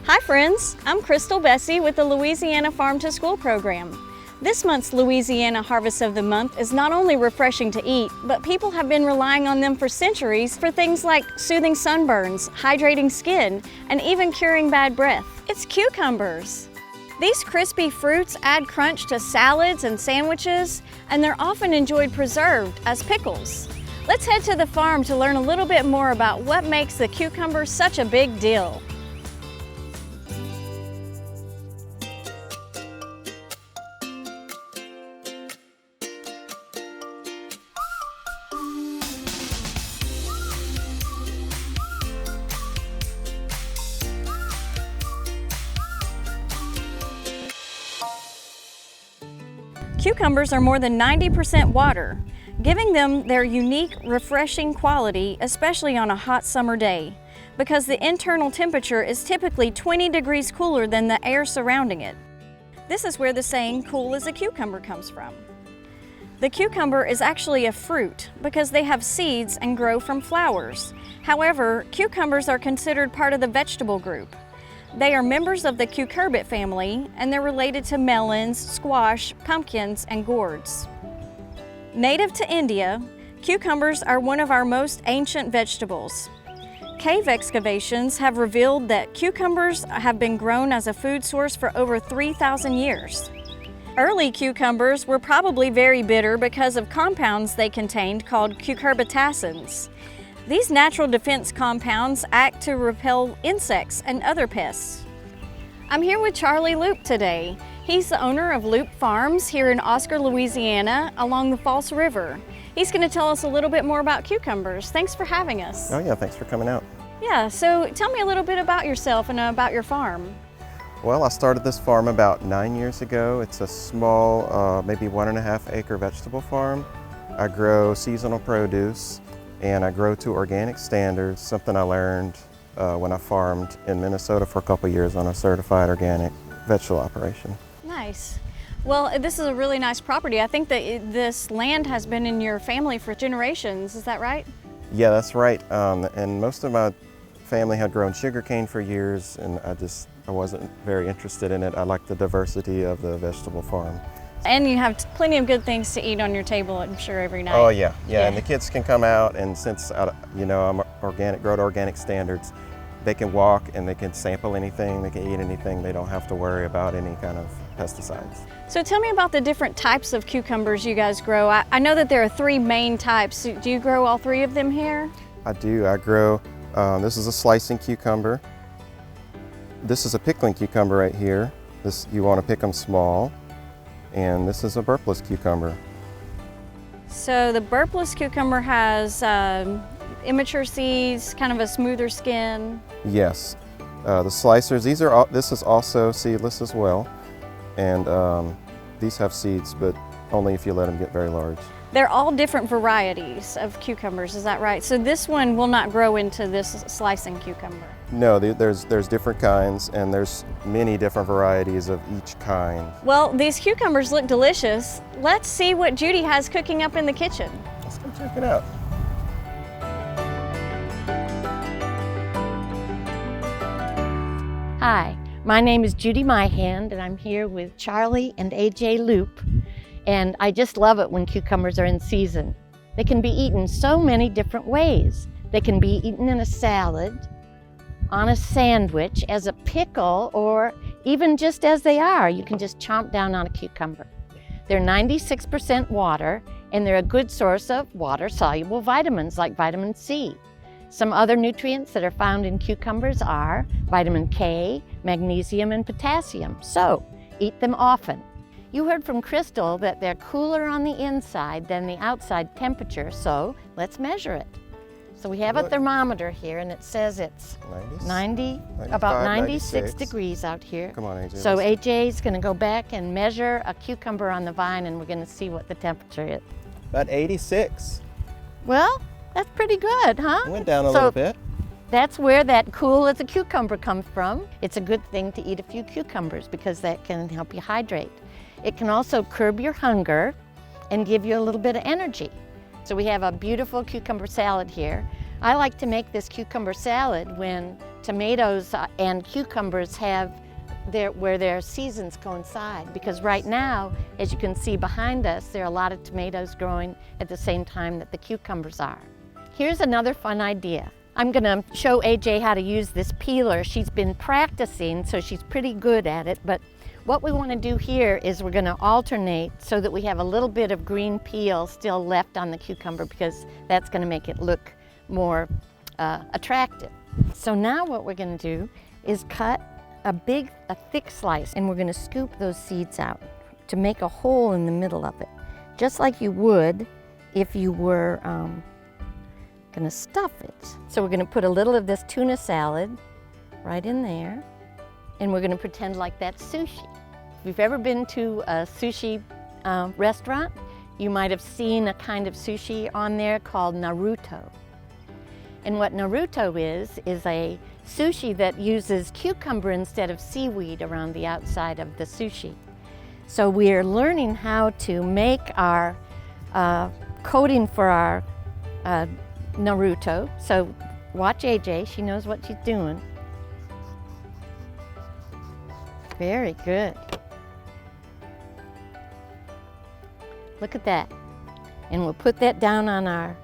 Hi friends, I'm Crystal Bessie with the Louisiana Farm to School program. This month's Louisiana Harvest of the Month is not only refreshing to eat, but people have been relying on them for centuries for things like soothing sunburns, hydrating skin, and even curing bad breath. It's cucumbers. These crispy fruits add crunch to salads and sandwiches, and they're often enjoyed preserved as pickles. Let's head to the farm to learn a little bit more about what makes the cucumber such a big deal. Cucumbers are more than 90% water, giving them their unique, refreshing quality, especially on a hot summer day, because the internal temperature is typically 20 degrees cooler than the air surrounding it. This is where the saying, "cool as a cucumber," comes from. The cucumber is actually a fruit because they have seeds and grow from flowers. However, cucumbers are considered part of the vegetable group. They are members of the cucurbit family, and they're related to melons, squash, pumpkins, and gourds. Native to India, cucumbers are one of our most ancient vegetables. Cave excavations have revealed that cucumbers have been grown as a food source for over 3,000 years. Early cucumbers were probably very bitter because of compounds they contained called cucurbitacins. These natural defense compounds act to repel insects and other pests. I'm here with Charlie Loupe today. He's the owner of Loupe Farms here in Oscar, Louisiana, along the False River. He's going to tell us a little bit more about cucumbers. Thanks for having us. Oh yeah, thanks for coming out. Yeah, so tell me a little bit about yourself and about your farm. Well, I started this farm about 9 years ago. It's a small, maybe 1.5 acre vegetable farm. I grow seasonal produce, and I grow to organic standards, something I learned when I farmed in Minnesota for a couple years on a certified organic vegetable operation. Nice. Well, this is a really nice property. I think that this land has been in your family for generations, is that right? Yeah, that's right. And most of my family had grown sugarcane for years, and I wasn't very interested in it. I like the diversity of the vegetable farm. And you have plenty of good things to eat on your table, I'm sure, every night. Oh yeah, and the kids can come out, and since I'm organic, grow to organic standards, they can walk and they can sample anything, they can eat anything. They don't have to worry about any kind of pesticides. So tell me about the different types of cucumbers you guys grow. I know that there are 3 main types. Do you grow all 3 of them here? I do. I grow. This is a slicing cucumber. This is a pickling cucumber right here. You want to pick them small. And this is a burpless cucumber. So the burpless cucumber has immature seeds, kind of a smoother skin. Yes. The slicers, this is also seedless as well. And these have seeds, but only if you let them get very large. They're all different varieties of cucumbers, is that right? So this one will not grow into this slicing cucumber? No, there's different kinds, and there's many different varieties of each kind. Well, these cucumbers look delicious. Let's see what Judy has cooking up in the kitchen. Let's go check it out. Hi, my name is Judy Myhand, and I'm here with Charlie and AJ Loupe. And I just love it when cucumbers are in season. They can be eaten so many different ways. They can be eaten in a salad, on a sandwich, as a pickle, or even just as they are. You can just chomp down on a cucumber. They're 96% water, and they're a good source of water-soluble vitamins like vitamin C. Some other nutrients that are found in cucumbers are vitamin K, magnesium, and potassium. So, eat them often. You heard from Crystal that they're cooler on the inside than the outside temperature, so let's measure it. So we have a thermometer here, and it says it's 96 degrees out here. Come on, AJ. So AJ's going to go back and measure a cucumber on the vine, and we're going to see what the temperature is. About 86. Well, that's pretty good, huh? It went down a little bit. That's where that cool as a cucumber comes from. It's a good thing to eat a few cucumbers because that can help you hydrate. It can also curb your hunger and give you a little bit of energy. So we have a beautiful cucumber salad here. I like to make this cucumber salad when tomatoes and cucumbers have where their seasons coincide, because right now, as you can see behind us, there are a lot of tomatoes growing at the same time that the cucumbers are. Here's another fun idea. I'm gonna show AJ how to use this peeler. She's been practicing, so she's pretty good at it, but what we wanna do here is we're gonna alternate so that we have a little bit of green peel still left on the cucumber, because that's gonna make it look more attractive. So now what we're gonna do is cut a thick slice, and we're gonna scoop those seeds out to make a hole in the middle of it, just like you would if you were gonna stuff it. So we're gonna put a little of this tuna salad right in there, and we're gonna pretend like that's sushi. If you've ever been to a sushi restaurant, you might have seen a kind of sushi on there called Naruto. And what Naruto is a sushi that uses cucumber instead of seaweed around the outside of the sushi. So we're learning how to make our coating for our Naruto. So watch AJ, she knows what she's doing. Very good. Look at that. And we'll put that down on our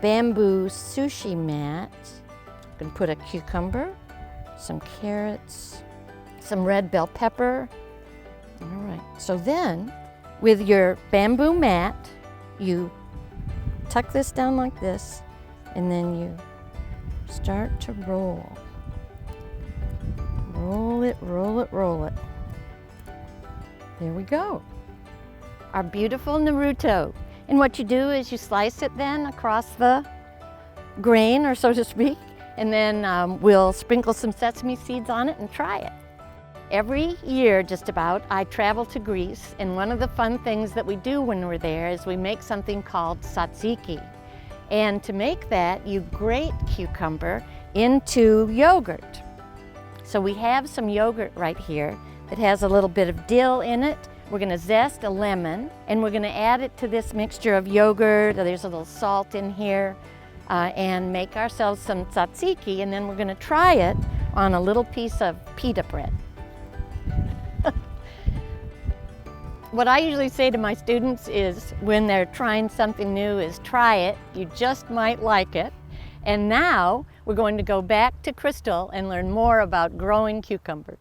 bamboo sushi mat. I'm gonna put a cucumber, some carrots, some red bell pepper. All right, so then with your bamboo mat, you tuck this down like this, and then you start to roll. Roll it, roll it, roll it. There we go. Our beautiful Naruto. And what you do is you slice it then across the grain, or so to speak, and then we'll sprinkle some sesame seeds on it and try it. Every year, just about, I travel to Greece, and one of the fun things that we do when we're there is we make something called tzatziki. And to make that, you grate cucumber into yogurt. So we have some yogurt right here that has a little bit of dill in it. We're gonna zest a lemon, and we're gonna add it to this mixture of yogurt. There's a little salt in here, and make ourselves some tzatziki, and then we're gonna try it on a little piece of pita bread. What I usually say to my students is, when they're trying something new, is try it, you just might like it. And now we're going to go back to Crystal and learn more about growing cucumbers.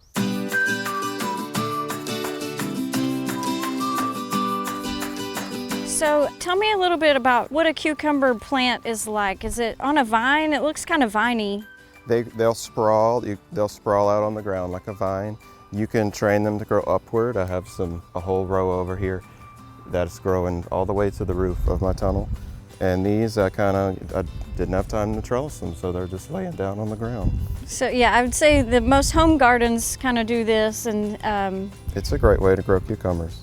So tell me a little bit about what a cucumber plant is like. Is it on a vine? It looks kind of viney. They'll sprawl out on the ground like a vine. You can train them to grow upward. I have a whole row over here that's growing all the way to the roof of my tunnel. And these I didn't have time to trellis them, so they're just laying down on the ground. So yeah, I would say that most home gardens kind of do this, and it's a great way to grow cucumbers.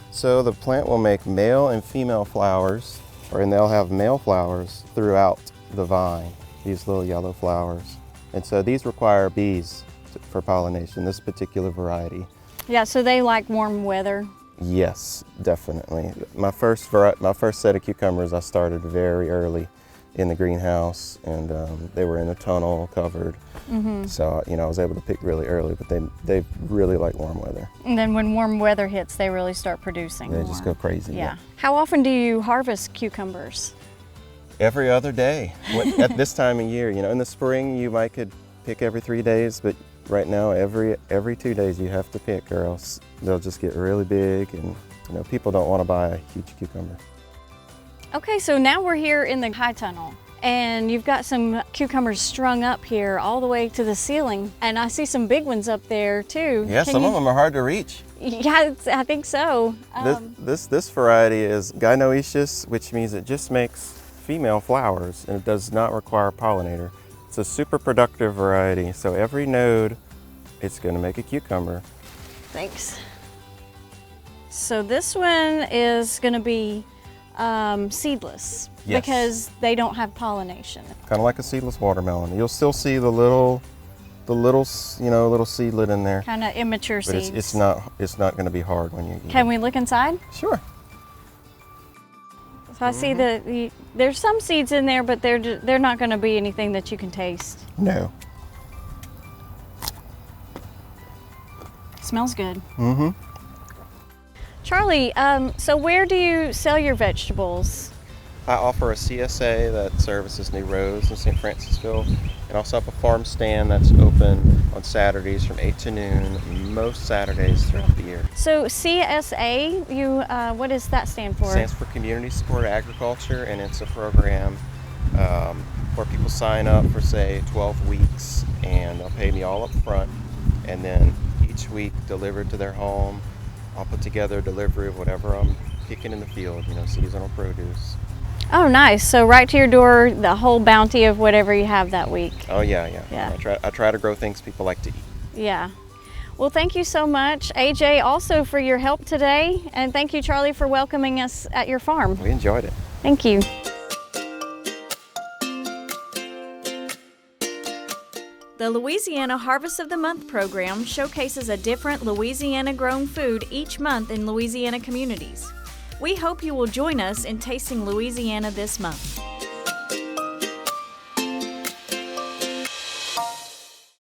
So the plant will make male and female flowers, and they'll have male flowers throughout the vine, these little yellow flowers. And so these require bees for pollination, this particular variety. Yeah, so they like warm weather. Yes, definitely. My first set of cucumbers I started very early in the greenhouse, and they were in a tunnel covered. Mm-hmm. So I was able to pick really early, but they really like warm weather. And then when warm weather hits, they really start producing They more. just go crazy. Yeah. How often do you harvest cucumbers? Every other day. At this time of year, in the spring you could pick every 3 days, but right now every 2 days you have to pick, or else they'll just get really big, and people don't want to buy a huge cucumber. Okay, so now we're here in the high tunnel, and you've got some cucumbers strung up here all the way to the ceiling, and I see some big ones up there too. Yeah, some of them are hard to reach. Yeah, I think so. This variety is gynoecious, which means it just makes female flowers, and it does not require a pollinator. It's a super productive variety, so every node, it's going to make a cucumber. Thanks. So this one is going to be seedless, yes, because they don't have pollination. Kind of like a seedless watermelon. You'll still see the little seedlet in there. Kind of immature but seeds. It's not going to be hard when you eat Can it. we look inside? Sure. So I see there's some seeds in there, but they're not going to be anything that you can taste. No. Smells good. Mm-hmm. Charlie, so where do you sell your vegetables? I offer a CSA that services New Roads in St. Francisville, and also have a farm stand that's open on Saturdays from 8 to noon, most Saturdays throughout the year. So CSA, what does that stand for? Stands for Community Support Agriculture, and it's a program where people sign up for, say, 12 weeks, and they'll pay me all up front, and then each week delivered to their home, I'll put together a delivery of whatever I'm picking in the field, seasonal produce. Oh, nice. So right to your door, the whole bounty of whatever you have that week. Oh, yeah. I try to grow things people like to eat. Yeah. Well, thank you so much, AJ, also for your help today. And thank you, Charlie, for welcoming us at your farm. We enjoyed it. Thank you. The Louisiana Harvest of the Month program showcases a different Louisiana-grown food each month in Louisiana communities. We hope you will join us in tasting Louisiana this month.